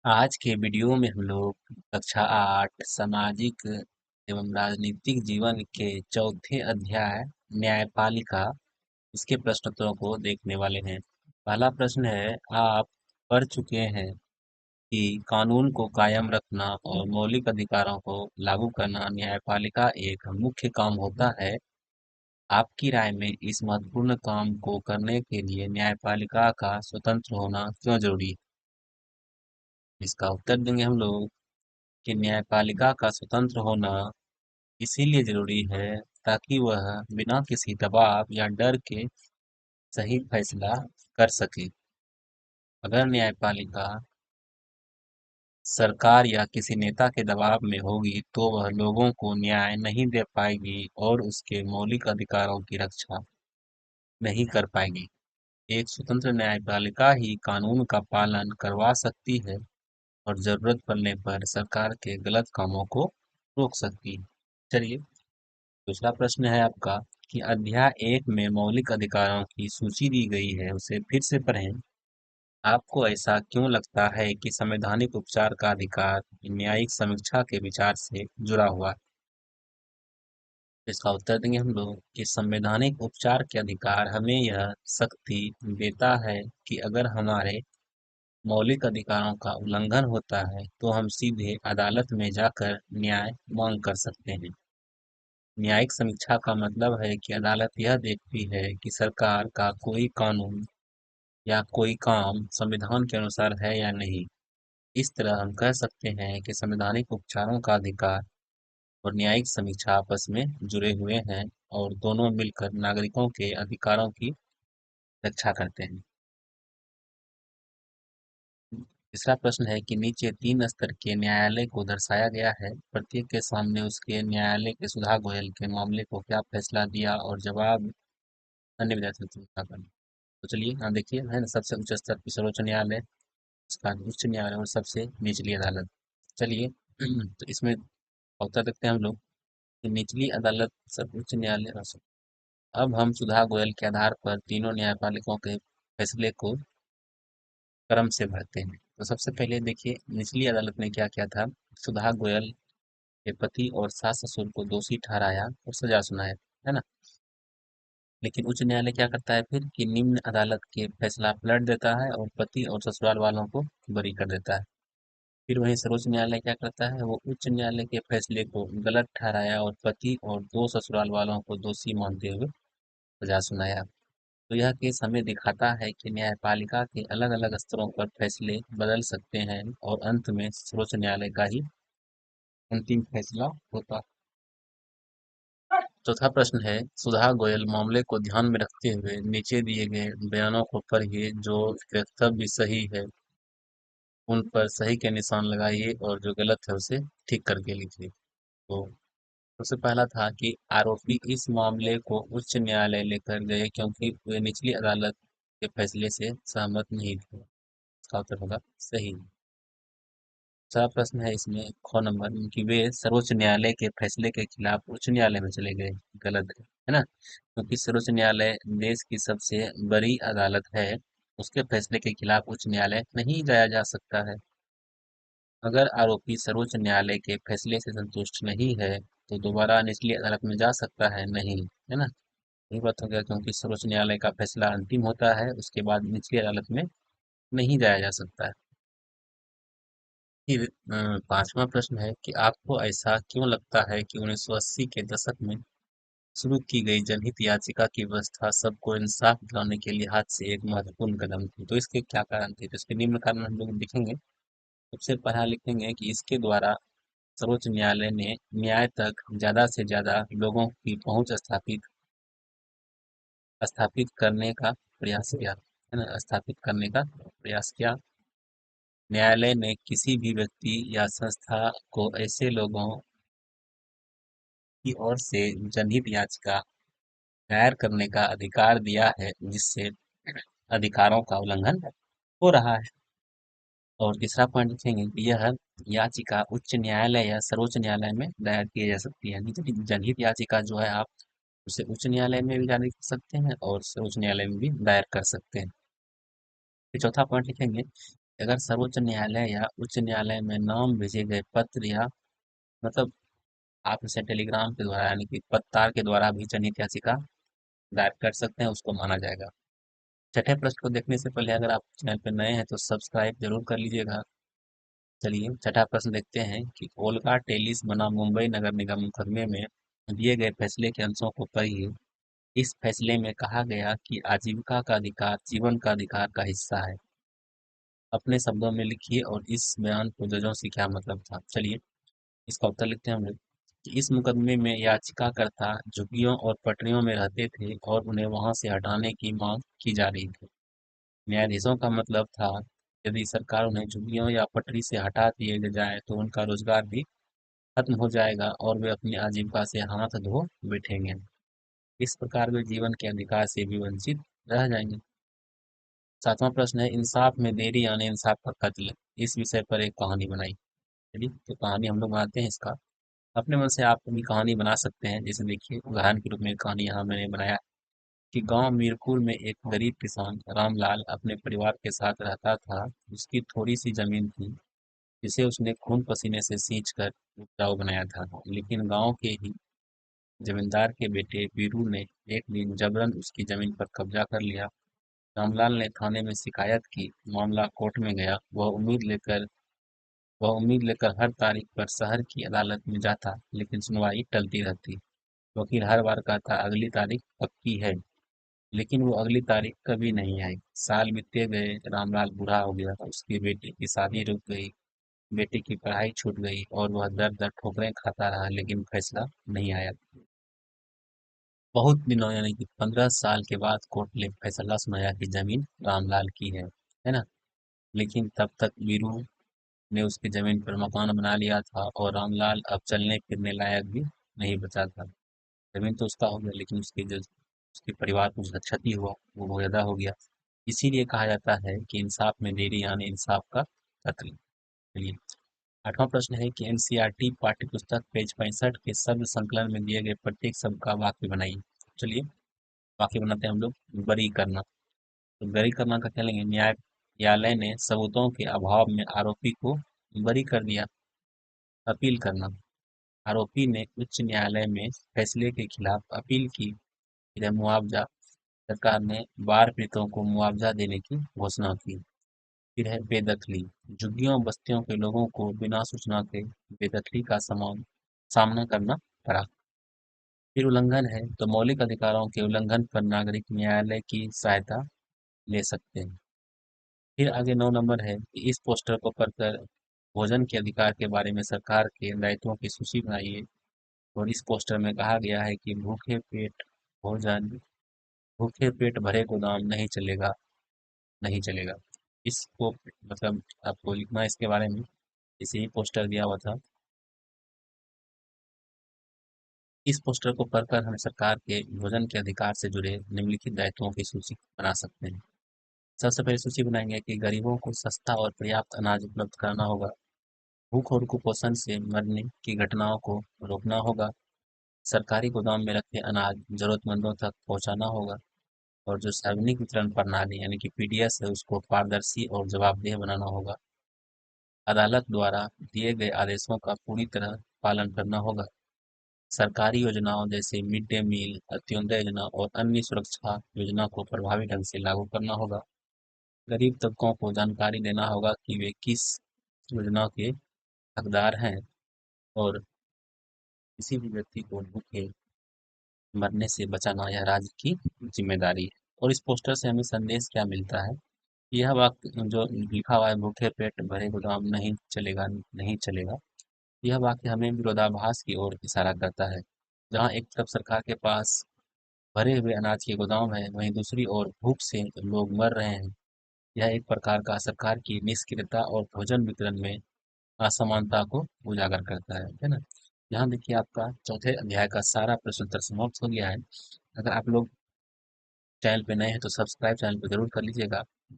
आज के वीडियो में हम लोग कक्षा 8 सामाजिक एवं राजनीतिक जीवन के चौथे अध्याय न्यायपालिका इसके प्रश्नोत्तरों को देखने वाले हैं। पहला प्रश्न है, आप पढ़ चुके हैं कि कानून को कायम रखना और मौलिक अधिकारों को लागू करना न्यायपालिका एक मुख्य काम होता है। आपकी राय में इस महत्वपूर्ण काम को करने के लिए न्यायपालिका का स्वतंत्र होना क्यों जरूरी है? इसका उत्तर देंगे हम लोग कि न्यायपालिका का स्वतंत्र होना इसीलिए जरूरी है ताकि वह बिना किसी दबाव या डर के सही फैसला कर सके। अगर न्यायपालिका सरकार या किसी नेता के दबाव में होगी तो वह लोगों को न्याय नहीं दे पाएगी और उसके मौलिक अधिकारों की रक्षा नहीं कर पाएगी। एक स्वतंत्र न्यायपालिका ही कानून का पालन करवा सकती है और जरूरत पड़ने पर सरकार के गलत कामों को रोक सकती है। चलिए, दूसरा प्रश्न है आपका कि अध्याय 1 में मौलिक अधिकारों की सूची दी गई है, उसे फिर से पढ़ें। आपको ऐसा क्यों लगता है कि संवैधानिक उपचार का अधिकार न्यायिक समीक्षा के विचार से जुड़ा हुआ है? इसका उत्तर देंगे हम लोग कि संवैधानिक उपचार के अधिकार हमें यह शक्ति देता है कि अगर हमारे मौलिक अधिकारों का उल्लंघन होता है तो हम सीधे अदालत में जाकर न्याय मांग कर सकते हैं। न्यायिक समीक्षा का मतलब है कि अदालत यह देखती है कि सरकार का कोई कानून या कोई काम संविधान के अनुसार है या नहीं। इस तरह हम कह सकते हैं कि संवैधानिक उपचारों का अधिकार और न्यायिक समीक्षा आपस में जुड़े हुए हैं और दोनों मिलकर नागरिकों के अधिकारों की रक्षा करते हैं। तीसरा प्रश्न है कि नीचे 3 स्तर के न्यायालय को दर्शाया गया है, प्रत्येक के सामने उसके न्यायालय के सुधा गोयल के मामले को क्या फैसला दिया और जवाब अन्य विधायी का करना। तो चलिए, हाँ देखिए, है ना, सबसे उच्च स्तर की सर्वोच्च न्यायालय, उसका उच्च न्यायालय और सबसे निचली अदालत। चलिए, तो इसमें उत्तर देखते हैं हम लोग कि निचली अदालत, सर्वोच्च न्यायालय और अब हम सुधा गोयल के आधार पर तीनों न्यायपालिकाओं के फैसले को क्रम से भरते हैं। तो सबसे पहले देखिए, निचली अदालत ने क्या किया था। सुधा गोयल के पति और सास ससुर को दोषी ठहराया और सजा सुनाया, है ना। लेकिन उच्च न्यायालय क्या करता है फिर कि निम्न अदालत के फैसला पलट देता है और पति और ससुराल वालों को बरी कर देता है। फिर वहीं सर्वोच्च न्यायालय क्या करता है, वो उच्च न्यायालय के फैसले को गलत ठहराया और पति और दो ससुराल वालों को दोषी मानते हुए सजा सुनाया। तो यह केस हमें दिखाता है कि न्यायपालिका के अलग अलग स्तरों पर फैसले बदल सकते हैं और अंत में सर्वोच्च न्यायालय का ही अंतिम फैसला होता है। चौथा प्रश्न है, सुधा गोयल मामले को ध्यान में रखते हुए नीचे दिए गए बयानों को पढ़िए, जो वक्तव्य सही है उन पर सही के निशान लगाइए और जो गलत है उसे ठीक करके लिखिए। तो सबसे पहला था कि आरोपी इस मामले को उच्च न्यायालय लेकर गए क्योंकि वे निचली अदालत के फैसले से सहमत नहीं थे। इसका उत्तर होगा सही। दूसरा प्रश्न है इसमें ख नंबर कि वे सर्वोच्च न्यायालय के फैसले के खिलाफ उच्च न्यायालय में चले गए। गलत है ना, क्योंकि सर्वोच्च न्यायालय देश की सबसे बड़ी अदालत है, उसके फैसले के खिलाफ उच्च न्यायालय नहीं जाया जा सकता है। अगर आरोपी सर्वोच्च न्यायालय के फैसले से संतुष्ट नहीं है तो दोबारा निचली अदालत में जा सकता है नहीं, है ना। यही बात हो गया, क्योंकि सर्वोच्च न्यायालय का फैसला अंतिम होता है, उसके बाद निचली अदालत में नहीं जाया जा सकता है। फिर पांचवा प्रश्न है कि आपको ऐसा क्यों लगता है कि 1980 के दशक में शुरू की गई जनहित याचिका की व्यवस्था सबको इंसाफ दिलाने के लिहाज से एक महत्वपूर्ण कदम थी। तो इसके क्या कारण थे, तो इसके निम्न कारण हम लोग लिखेंगे। सबसे पहला लिखेंगे कि इसके द्वारा सर्वोच्च न्यायालय ने न्याय तक ज्यादा से ज्यादा लोगों की पहुंच स्थापित स्थापित करने का प्रयास किया, है ना, स्थापित करने का प्रयास किया। न्यायालय ने किसी भी व्यक्ति या संस्था को ऐसे लोगों की ओर से जनहित याचिका दायर करने का अधिकार दिया है जिससे अधिकारों का उल्लंघन हो रहा है। और तीसरा पॉइंट लिखेंगे कि यह याचिका उच्च न्यायालय या सर्वोच्च न्यायालय में दायर की जा सकती है, यानी कि जनहित याचिका जो है आप उसे उच्च न्यायालय में भी दायर कर सकते हैं और सर्वोच्च न्यायालय में भी दायर कर सकते हैं। फिर चौथा पॉइंट लिखेंगे, अगर सर्वोच्च न्यायालय या उच्च न्यायालय में नाम भेजे गए पत्र या मतलब आप इसे टेलीग्राम के द्वारा यानी कि पत्तार के द्वारा भी जनहित याचिका दायर कर सकते हैं, उसको माना जाएगा। छठे प्रश्न को देखने से पहले अगर आप चैनल पर नए हैं तो सब्सक्राइब जरूर कर लीजिएगा। चलिए छठा प्रश्न देखते हैं कि ओल्गा टेलिस बनाम मुंबई नगर निगम मुकदमे में दिए गए फैसले के अंशों को पढ़िए। इस फैसले में कहा गया कि आजीविका का अधिकार जीवन का अधिकार का हिस्सा है। अपने शब्दों में लिखिए और इस बयान को जजों से क्या मतलब था। चलिए इसका उत्तर लिखते हैं हम लोग कि इस मुकदमे में याचिकाकर्ता झुग्गियों और पटरियों में रहते थे और उन्हें वहां से हटाने की मांग की जा रही थी। न्यायाधीशों का मतलब था यदि सरकार उन्हें झुग्गियों या पटरी से हटा दिए जाए तो उनका रोजगार भी खत्म हो जाएगा और वे अपनी आजीविका से हाथ धो बैठेंगे। इस प्रकार वे जीवन के अधिकार से भी वंचित रह जाएंगे। सातवां प्रश्न है इंसाफ में देरी यानी इंसाफ का कत्ल। इस विषय पर एक कहानी बनाई। चलिए तो कहानी हम लोग बनाते हैं इसका। अपने मन से आप भी कहानी बना सकते हैं। जैसे देखिए उदाहरण के रूप में एक कहानी यहाँ मैंने बनाया कि गांव मीरपुर में एक गरीब किसान रामलाल अपने परिवार के साथ रहता था। उसकी थोड़ी सी जमीन थी जिसे उसने खून पसीने से सींच कर उपजाऊ बनाया था, लेकिन गांव के ही जमींदार के बेटे वीरू ने एक दिन जबरन उसकी जमीन पर कब्जा कर लिया। रामलाल ने थाने में शिकायत की। मामला कोर्ट में गया। वह उम्मीद लेकर हर तारीख पर शहर की अदालत में जाता, लेकिन सुनवाई टलती रहती। वकील हर बार कहता अगली तारीख पक्की है, लेकिन वो अगली तारीख कभी नहीं आई। साल बीतते गए। रामलाल बूढ़ा हो गया। उसकी बेटी की शादी रुक गई। बेटी की पढ़ाई छूट गई और वह दर दर ठोकरें खाता रहा, लेकिन फैसला नहीं आया। बहुत दिनों यानी कि 15 साल के बाद कोर्ट ने फैसला सुनाया कि जमीन रामलाल की है ना। लेकिन तब तक वीरू ने उसकी जमीन पर मकान बना लिया था और रामलाल अब चलने फिरने लायक भी नहीं बचा था। जमीन तो उसका हो गया, लेकिन उसके परिवार को जो क्षति हुआ वो बहुत ज्यादा हो गया। इसीलिए कहा जाता है कि इंसाफ में देरी यानी इंसाफ का कत्ल। चलिए आठवां प्रश्न है कि एनसीईआरटी पाठ्यपुस्तक पेज 65 के शब्द संकलन में दिए गए प्रत्येक शब्द का वाक्य बनाइए। चलिए वाक्य बनाते हैं हम लोग। बरी करना। तो बरी करना का क्या लेंगे? न्यायालय ने सबूतों के अभाव में आरोपी को बरी कर दिया। अपील करना। आरोपी ने उच्च न्यायालय में फैसले के खिलाफ अपील की। फिर है मुआवजा। सरकार ने बाढ़ पीड़ितों को मुआवजा देने की घोषणा की। फिर है बेदखली। झुग्गियों बस्तियों के लोगों को बिना सूचना के बेदखली का सामना करना पड़ा। फिर उल्लंघन है तो मौलिक अधिकारों के उल्लंघन पर नागरिक न्यायालय की सहायता ले सकते हैं। फिर आगे 9 नंबर है कि इस पोस्टर को पढ़कर भोजन के अधिकार के बारे में सरकार के दायित्वों की सूची बनाइए। और इस पोस्टर में कहा गया है कि भोजन भूखे पेट भरे गोदाम नहीं चलेगा, नहीं चलेगा। इसको मतलब आपको लिखना है इसके बारे में। इसे ही पोस्टर दिया हुआ था। इस पोस्टर को पढ़कर हम सरकार के भोजन के अधिकार से जुड़े निम्नलिखित दायित्वों की सूची बना सकते हैं। सबसे पहले सूची बनाएंगे कि गरीबों को सस्ता और पर्याप्त अनाज उपलब्ध कराना होगा। भूख और कुपोषण से मरने की घटनाओं को रोकना होगा। सरकारी गोदाम में रखे अनाज जरूरतमंदों तक पहुंचाना होगा। और जो सार्वजनिक वितरण प्रणाली यानी कि पीडीएस है उसको पारदर्शी और जवाबदेह बनाना होगा। अदालत द्वारा दिए गए आदेशों का पूरी तरह पालन करना होगा। सरकारी योजनाओं जैसे मिड डे मील, अंत्योदय योजना और अन्य सुरक्षा योजना को प्रभावी ढंग से लागू करना होगा। गरीब तबकों को जानकारी देना होगा कि वे किस योजना के हकदार हैं और किसी भी व्यक्ति को भूखे मरने से बचाना यह राज्य की जिम्मेदारी है। और इस पोस्टर से हमें संदेश क्या मिलता है? यह वाक्य जो लिखा हुआ है भूखे पेट भरे गोदाम नहीं चलेगा, नहीं चलेगा। यह वाक्य हमें विरोधाभास की ओर इशारा करता है। जहाँ एक तरफ सरकार के पास भरे हुए अनाज के गोदाम है, वहीं दूसरी ओर भूख से लोग मर रहे हैं। यह एक प्रकार का सरकार की निष्क्रियता और भोजन वितरण में असमानता को उजागर करता है ना। यहाँ देखिए आपका चौथे अध्याय का सारा प्रश्न उत्तर समाप्त हो गया है। अगर आप लोग चैनल पे नए हैं तो सब्सक्राइब चैनल पे जरूर कर लीजिएगा।